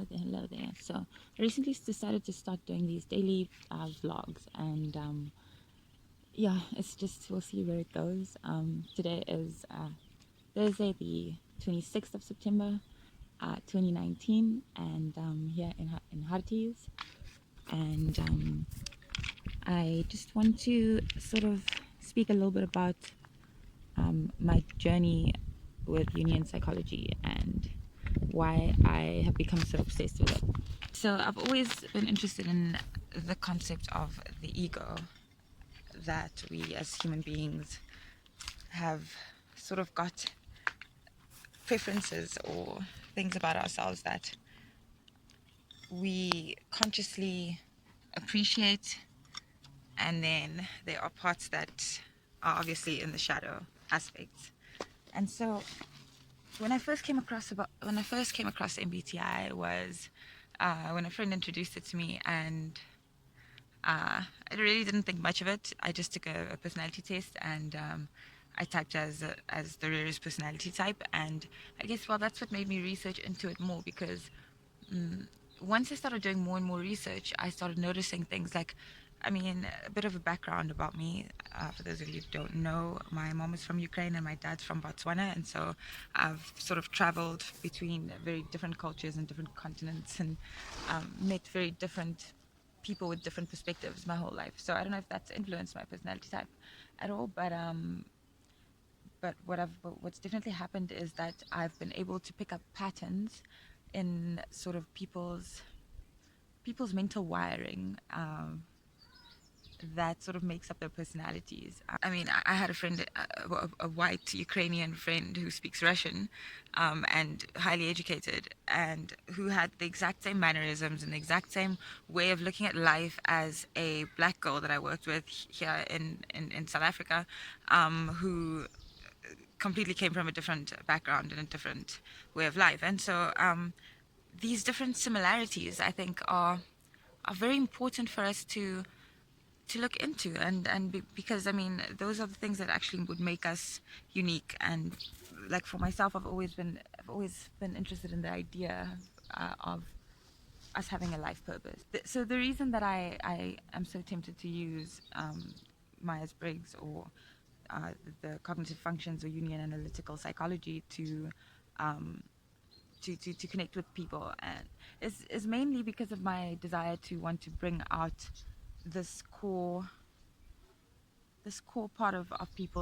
hello there. So I recently decided to start doing these daily vlogs, and yeah, it's just, we'll see where it goes. Today is Thursday, the 26th of September, 2019, and here in Harties, and I just want to sort of speak a little bit about my journey with Jungian psychology and why I have become so obsessed with it. So I've always been interested in the concept of the ego, that we as human beings have sort of got preferences or things about ourselves that we consciously appreciate, and then there are parts that are obviously in the shadow aspects. And so when I first came across MBTI was when a friend introduced it to me, and I really didn't think much of it. I just took a personality test, and I typed as the rarest personality type, and I guess, well, that's what made me research into it more, because once I started doing more and more research, I started noticing things like, I mean, a bit of a background about me. For those of you who don't know, my mom is from Ukraine and my dad's from Botswana, and so I've sort of traveled between very different cultures and different continents, and met very different people with different perspectives my whole life. So I don't know if that's influenced my personality type at all, but what's definitely happened is that I've been able to pick up patterns in sort of people's mental wiring, that sort of makes up their personalities. I mean, I had a friend, a white Ukrainian friend who speaks Russian, and highly educated, and who had the exact same mannerisms and the exact same way of looking at life as a black girl that I worked with here in South Africa, who completely came from a different background and a different way of life. And so these different similarities, I think, are very important for us to look into, because I mean, those are the things that actually would make us unique. And like, for myself, I've always been interested in the idea of us having a life purpose. So the reason that I am so tempted to use Myers Briggs, or the cognitive functions or Jungian analytical psychology um, to connect with people, and is mainly because of my desire to want to bring out this core part of people